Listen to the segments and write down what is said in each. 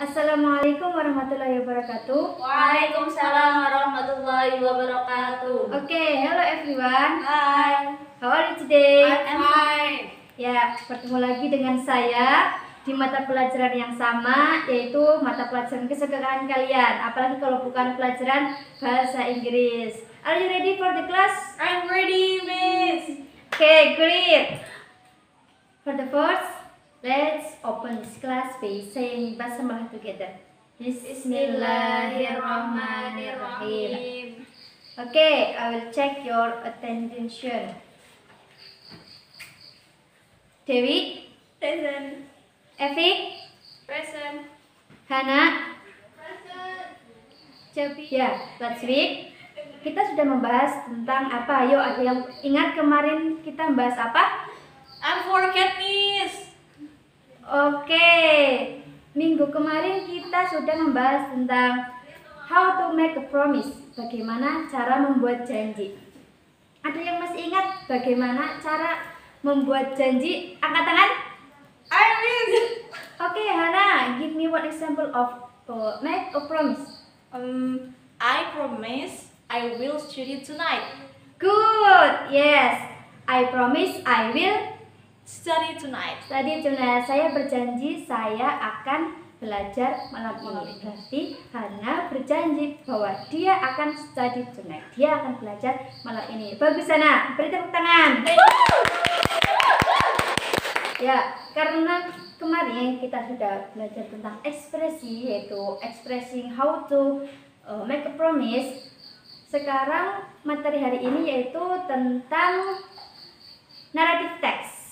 Assalamualaikum warahmatullahi wabarakatuh. Waalaikumsalam warahmatullahi wabarakatuh. Hello everyone. Hi. How are you today? I'm fine. Ya, bertemu lagi dengan saya di mata pelajaran yang sama, yaitu mata pelajaran kesukaan kalian. Apalagi kalau bukan pelajaran bahasa Inggris. Are you ready for the class? I'm ready, Miss. Okay, great. For the first, let's open this class by saying basmalah together. Bismillahirrahmanirrahim. Okay, I will check your attention. Dewi, Present. Evi, Present. Hana, Cepi. Ya, last week kita sudah membahas tentang apa? Ayo, ada yang ingat kemarin kita membahas apa? I'm forget, Miss. Oke, minggu kemarin kita sudah membahas tentang how to make a promise, bagaimana cara membuat janji. Ada yang masih ingat bagaimana cara membuat janji? Angkat tangan. I Miss. Oke, Hana, give me one example of make a promise. I promise I will study tonight. Good, yes. I promise I will Study tonight. study tonight. Saya berjanji saya akan belajar malam ini. Berarti Hana berjanji bahwa dia akan study tonight. Dia akan belajar malam ini. Bagus, Hana. Beri tepuk tangan. Ya, karena kemarin kita sudah belajar tentang ekspresi, yaitu expressing how to make a promise. Sekarang materi hari ini yaitu tentang narrative text.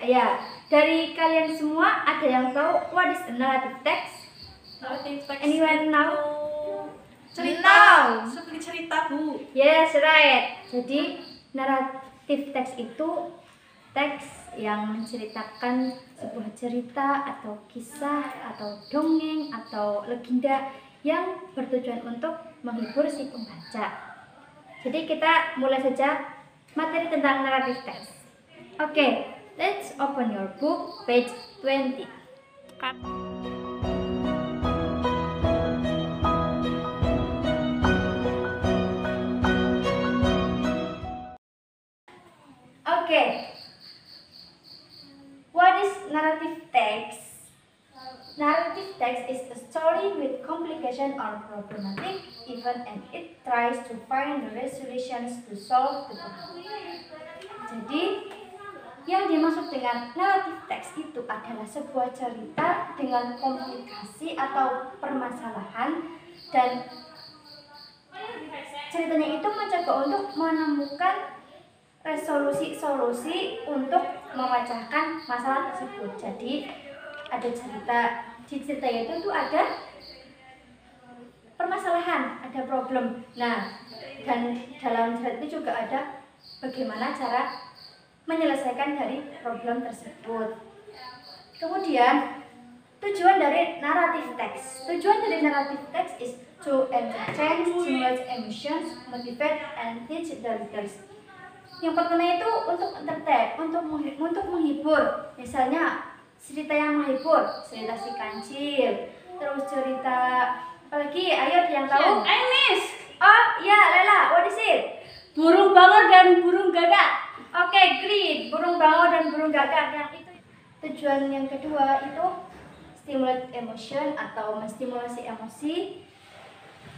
Ya, dari kalian semua ada yang tahu what is a narrative text? Narrative text. Anyone know? Cerita. No. Seperti cerita, Bu. Yes, right. Jadi narrative text itu teks yang menceritakan sebuah cerita atau kisah atau dongeng atau legenda yang bertujuan untuk menghibur si pembaca. Jadi kita mulai saja materi tentang narrative text. Oke, let's open your book page 20. Okay. What is narrative text? Narrative text is a story with complication or problematic event and it tries to find the resolutions to solve the problem. Jadi, yang dimaksud dengan narrative text itu adalah sebuah cerita dengan komplikasi atau permasalahan dan ceritanya itu mencoba untuk menemukan resolusi-solusi untuk memecahkan masalah tersebut. Jadi ada cerita, di cerita itu tuh ada permasalahan, ada problem. Nah, dan dalam cerita itu juga ada bagaimana cara menyelesaikan dari problem tersebut. Kemudian tujuan dari narrative text. Tujuan dari narrative text is to entertain, stimulate emotions, motivate, and teach the readers. Yang pertama itu untuk entertain, untuk menghibur. Misalnya cerita yang menghibur, cerita si kancil, terus cerita apalagi? Ayo yang tahu? I Miss. Oh ya, Lela, what is it? Burung bangau dan burung gagak. Oke, great. Burung bangau dan burung gagak. Yang itu tujuan yang kedua itu stimulate emotion atau menstimulasi emosi,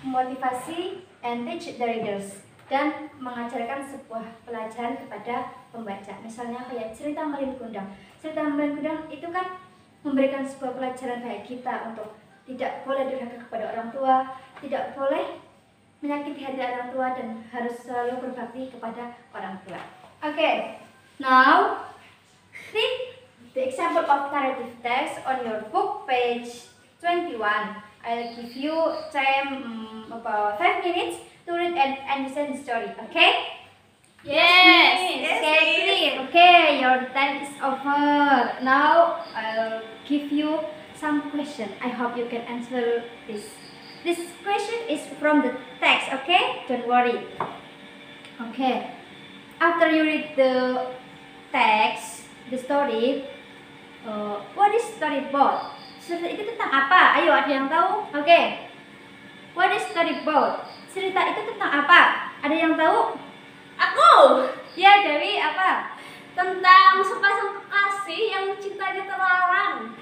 motivasi, and teach the readers, dan mengajarkan sebuah pelajaran kepada pembaca. Misalnya kayak cerita Melin Kundang. Cerita Melin Kundang itu kan memberikan sebuah pelajaran bagi kita untuk tidak boleh durhaka kepada orang tua, tidak boleh menyakiti hati orang tua, dan harus selalu berbakti kepada orang tua. Okay, now read the example of narrative text on your book page 21. I'll give you time about 5 minutes to read and understand the story. Okay? Yes. Okay, great. Okay, your time is over. Now I'll give you some question. I hope you can answer this. This question is from the text. Okay? Don't worry. Okay. After you read the text, the story, what is story about? Cerita itu tentang apa? Ayo, ada yang tahu? Oke. What is storyboard? Cerita itu tentang apa? Ada yang tahu? Aku Ya, Dewi, apa? tentang sepasang kekasih yang cintanya terlarang.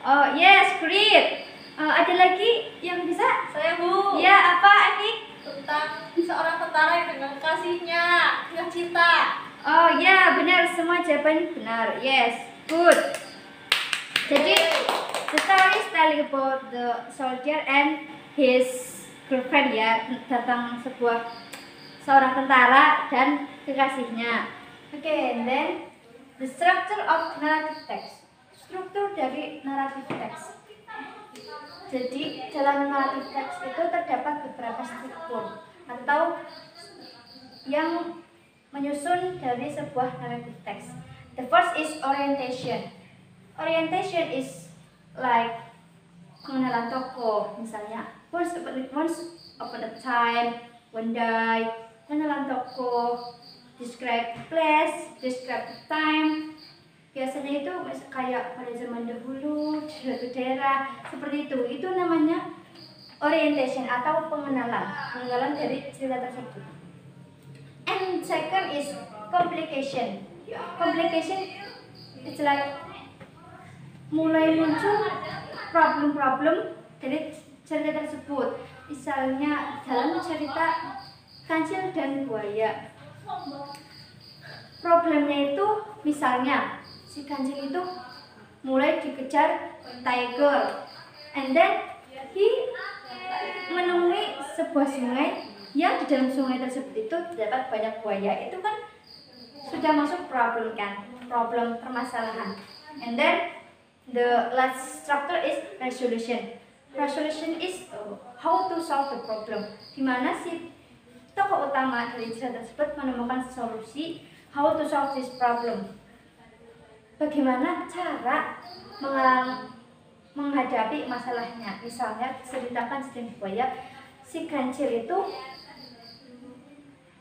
Oh, yes, great. Ada lagi yang bisa? Saya Bu. Ya, apa, Eki? Tentang seorang tentara yang dengan kasihnya kisah cinta. Oh, ya, benar. Semua jawaban benar. Yes, good. Jadi, the story is telling about the soldier and his girlfriend ya, tentang seorang tentara dan kekasihnya. Oke, and then the structure of narrative text. Struktur dari naratif teks. Jadi dalam naratif teks itu terdapat beberapa struktur atau yang menyusun dari sebuah naratif teks. The first is orientation. Orientation is like pengenalan tokoh, misalnya once upon a time, one day, pengenalan tokoh, describe place, describe time. Biasanya itu kayak pada zaman dahulu di suatu daerah seperti itu. Itu namanya orientation atau pengenalan dari cerita tersebut. And second is complication. Complication it's like mulai muncul problem-problem dari cerita tersebut. Misalnya dalam cerita Kancil dan Buaya, problemnya itu misalnya si Kancil itu mulai dikejar tiger, and then he menemui sebuah sungai yang di dalam sungai tersebut itu terdapat banyak buaya. Itu kan sudah masuk problem kan, problem permasalahan. And then the last structure is resolution. Resolution is how to solve the problem. Dimana si tokoh utama dari cerita tersebut menemukan solusi how to solve this problem. Bagaimana cara menghadapi masalahnya. Misalnya ceritakan sedang buaya, si Kancil itu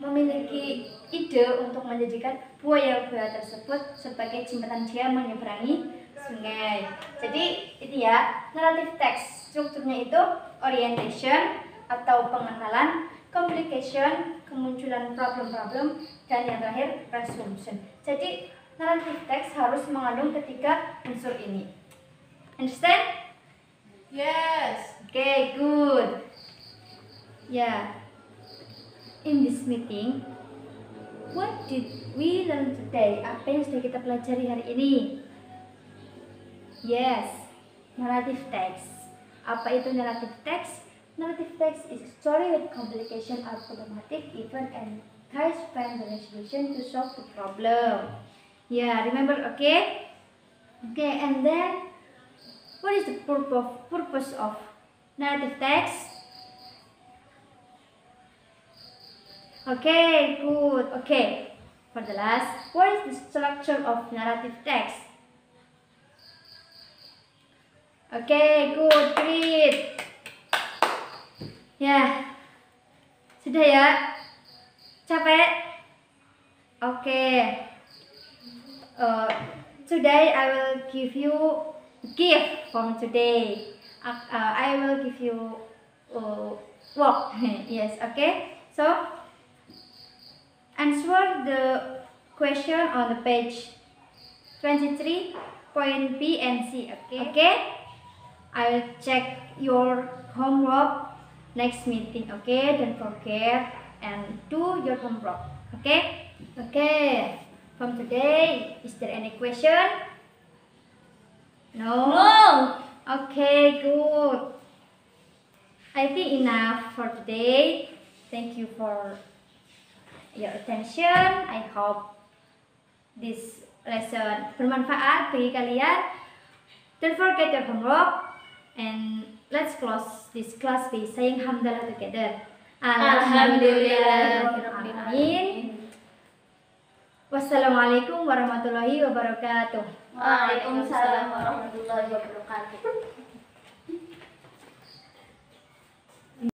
memiliki ide untuk menjadikan buaya-buaya tersebut sebagai jembatan dia menyeberangi sungai. Jadi itu ya naratif teks. Strukturnya itu orientation atau pengenalan, complication, kemunculan problem-problem, dan yang terakhir resolution. Jadi naratif teks harus mengandung ketiga unsur ini. Understand? Yes. Okay, good. Yeah. In this meeting, what did we learn today? Apa yang sudah kita pelajari hari ini? Yes, narrative text. Apa itu narrative text? Narrative text is a story with complication or problematic event and tries to find the resolution to solve the problem. Yeah, remember, okay? Okay, and then what is the purpose of narrative text? Okay, good. Okay, for the last, what is the structure of narrative text? Okay, good, great. Ya, sudah ya? Capek? Okay. Today I will give you a gift from today. I will give you work. Yes, okay. So answer the question on the page 23, point B and C. Okay. Okay. I'll check your homework next meeting. Okay. Don't forget and do your homework. Okay. Okay. From today, is there any question? No? No. Okay, good. I think enough for today. Thank you for your attention. I hope this lesson bermanfaat bagi kalian. Don't forget your homework. And let's close this class by saying hamdalah together. Alhamdulillahirrahmanirrahim. Wassalamualaikum warahmatullahi wabarakatuh. Waalaikumsalam warahmatullahi wabarakatuh.